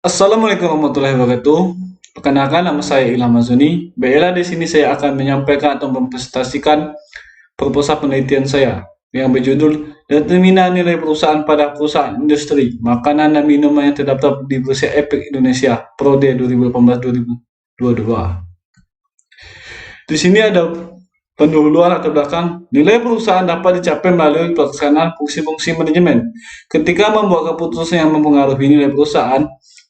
Assalamualaikum warahmatullahi wabarakatuh. Perkenalkan nama saya Ilham Mazuni. Baiklah di sini saya akan menyampaikan atau mempresentasikan proposal penelitian saya yang berjudul Determinan Nilai Perusahaan pada Perusahaan Industri Makanan dan Minuman yang terdaftar di Bursa Efek Indonesia Prode 2018-2022. Di sini ada pendahuluan atau belakang. Nilai perusahaan dapat dicapai melalui pelaksanaan fungsi-fungsi manajemen. Ketika membuat keputusan yang mempengaruhi nilai perusahaan,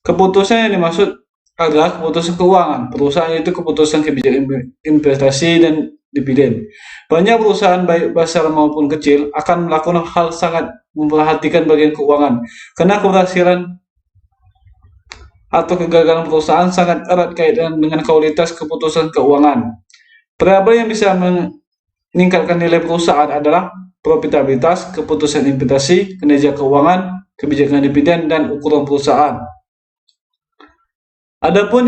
keputusan yang dimaksud adalah keputusan keuangan. Perusahaan itu keputusan kebijakan investasi dan dividen. Banyak perusahaan baik besar maupun kecil akan melakukan hal sangat memperhatikan bagian keuangan karena keberhasilan atau kegagalan perusahaan sangat erat kaitan dengan kualitas keputusan keuangan. Variabel yang bisa meningkatkan nilai perusahaan adalah profitabilitas, keputusan investasi, kinerja keuangan, kebijakan dividen, dan ukuran perusahaan. Adapun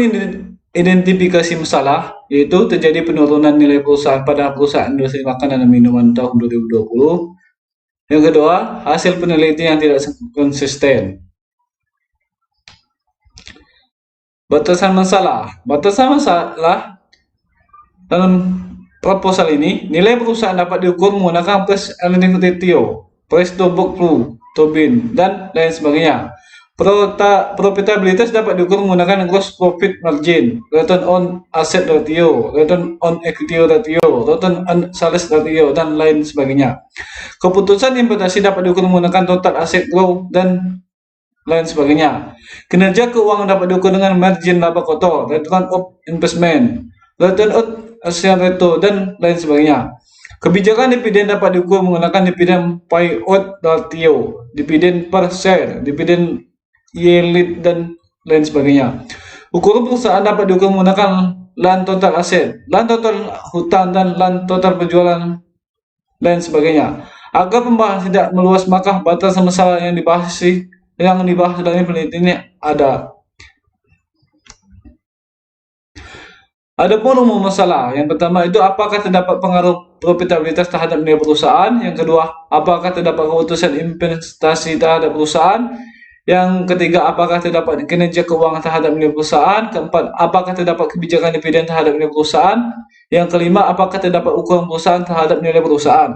identifikasi masalah, yaitu terjadi penurunan nilai perusahaan pada perusahaan industri makanan dan minuman tahun 2020. Yang kedua, hasil penelitian yang tidak konsisten. Batasan masalah. Batasan masalah dalam proposal ini, nilai perusahaan dapat diukur menggunakan price earning ratio, price to book value, Tobin, dan lain sebagainya. Profitabilitas dapat diukur menggunakan gross profit margin, return on asset ratio, return on equity ratio, return on sales ratio, dan lain sebagainya. Keputusan investasi dapat diukur menggunakan total asset growth dan lain sebagainya. Kinerja keuangan dapat diukur dengan margin laba kotor, return of investment, return on asset ratio, dan lain sebagainya. Kebijakan dividen dapat diukur menggunakan dividen payout ratio, dividen per share, dividen yield, dan lain sebagainya. Ukuran perusahaan dapat diukur menggunakan land total aset, land total hutang, dan land total penjualan, lain sebagainya. Agar pembahasan tidak meluas, maka batasan masalah yang dibahas dalam penelitian ini ada. Adapun umum masalah, yang pertama itu apakah terdapat pengaruh profitabilitas terhadap nilai perusahaan. Yang kedua, apakah terdapat keputusan investasi terhadap perusahaan. Yang ketiga, apakah terdapat kinerja keuangan terhadap nilai perusahaan. Keempat, apakah terdapat kebijakan dividen terhadap nilai perusahaan. Yang kelima, apakah terdapat ukuran perusahaan terhadap nilai perusahaan.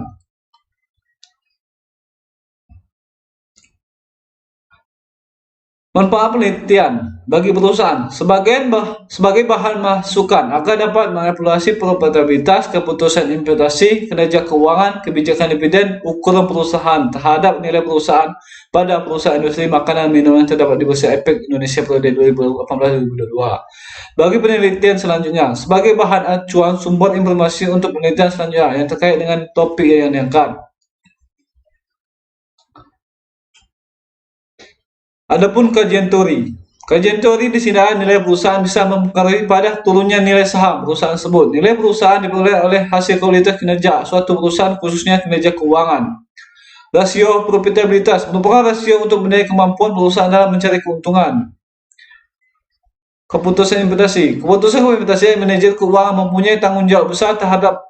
Manfaat penelitian bagi perusahaan sebagai bahan masukan agar dapat mengevaluasi profitabilitas, keputusan investasi, kinerja keuangan, kebijakan dividen, ukuran perusahaan terhadap nilai perusahaan pada perusahaan industri makanan dan minuman yang terdapat di Bursa Efek Indonesia periode 2018-2022. Bagi penelitian selanjutnya, sebagai bahan acuan sumber informasi untuk penelitian selanjutnya yang terkait dengan topik yang diangkat. Adapun kajian teori. Kajian teori di sini nilai perusahaan bisa mempengaruhi pada turunnya nilai saham perusahaan tersebut. Nilai perusahaan diperoleh oleh hasil kualitas kinerja suatu perusahaan, khususnya kinerja keuangan. Rasio profitabilitas merupakan rasio untuk menilai kemampuan perusahaan dalam mencari keuntungan. Keputusan investasi. Keputusan investasi manajer keuangan mempunyai tanggung jawab besar terhadap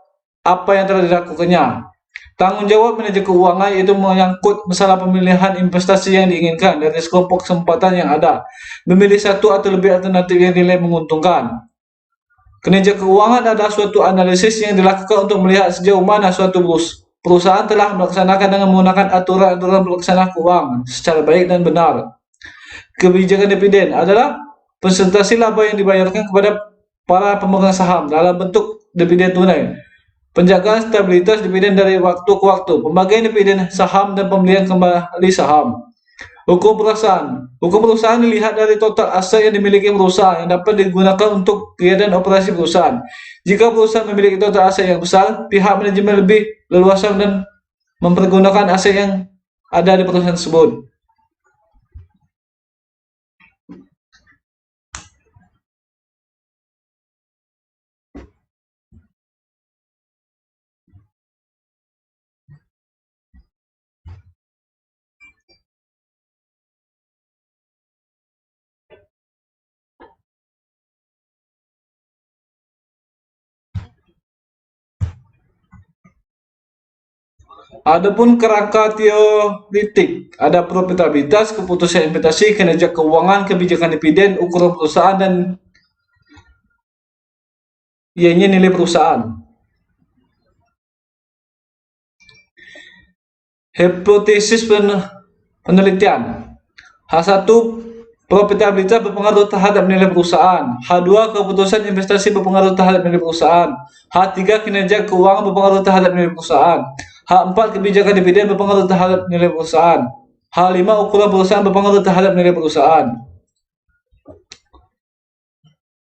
apa yang telah dilakukannya. Tanggung jawab manajer keuangan yaitu menyangkut masalah pemilihan investasi yang diinginkan dari sekelompok kesempatan yang ada. Memilih satu atau lebih alternatif yang dinilai menguntungkan. Kinerja keuangan adalah suatu analisis yang dilakukan untuk melihat sejauh mana suatu perusahaan telah melaksanakan dengan menggunakan aturan-aturan pelaksanaan keuangan secara baik dan benar. Kebijakan dividen adalah presentasi laba yang dibayarkan kepada para pemegang saham dalam bentuk dividen tunai. Penjagaan stabilitas dividen dari waktu ke waktu, pembagian dividen saham dan pembelian kembali saham. Hukum perusahaan. Hukum perusahaan dilihat dari total aset yang dimiliki perusahaan yang dapat digunakan untuk kegiatan operasi perusahaan. Jika perusahaan memiliki total aset yang besar, pihak manajemen lebih leluasa dan mempergunakan aset yang ada di perusahaan tersebut. Adapun kerangka teoritik, ada profitabilitas, keputusan investasi, kinerja keuangan, kebijakan dividen, ukuran perusahaan, dan Y-nya nilai perusahaan. Hipotesis penelitian. H1, profitabilitas berpengaruh terhadap nilai perusahaan. H2, keputusan investasi berpengaruh terhadap nilai perusahaan. H3, kinerja keuangan berpengaruh terhadap nilai perusahaan. H4, kebijakan dividen berpengaruh terhadap nilai perusahaan. H5, ukuran perusahaan berpengaruh terhadap nilai perusahaan.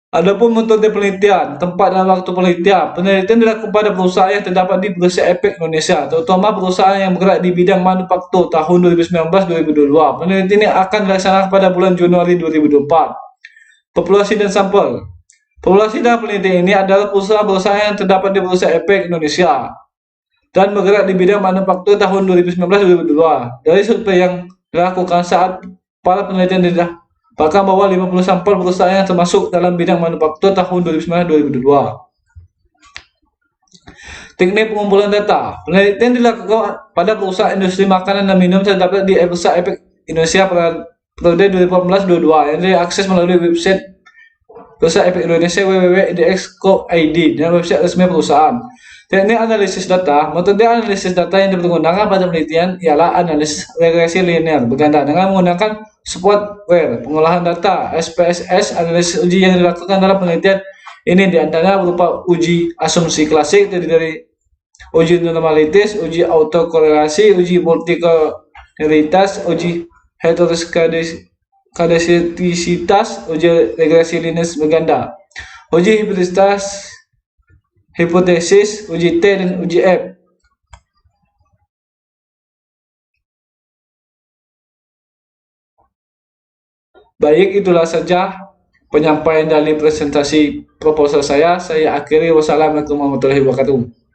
Adapun metode penelitian, tempat dan waktu penelitian. Penelitian dilakukan pada perusahaan yang terdapat di Bursa Efek Indonesia, terutama perusahaan yang bergerak di bidang manufaktur tahun 2019-2022. Penelitian ini akan dilaksanakan pada bulan Januari 2024. Populasi dan sampel. Populasi dalam penelitian ini adalah perusahaan-perusahaan yang terdapat di Bursa Efek Indonesia dan bergerak di bidang manufaktur tahun 2019-2022. Dari survei yang dilakukan saat para penelitian didapatkan bahwa 50 sampel perusahaan yang termasuk dalam bidang manufaktur tahun 2019-2022. Teknik pengumpulan data. Penelitian dilakukan pada perusahaan industri makanan dan minum terdapat di Bursa Efek Indonesia pada periode 2018-2022 yang diakses melalui website Bursa Efek Indonesia www.idx.co.id dan website resmi perusahaan. Teknik analisis data. Metode analisis data yang digunakan pada penelitian ialah analisis regresi linear berganda dengan menggunakan software pengolahan data SPSS. Analisis uji yang dilakukan dalam penelitian ini diantaranya berupa uji asumsi klasik, terdiri dari uji normalitas, uji autokorelasi, uji multikoleritas, uji heteroskedastisitas, uji regresi linear berganda, uji hipotesis, uji T, dan uji F. Baik, itulah saja penyampaian dari presentasi proposal saya. Saya akhiri. Wassalamualaikum warahmatullahi wabarakatuh.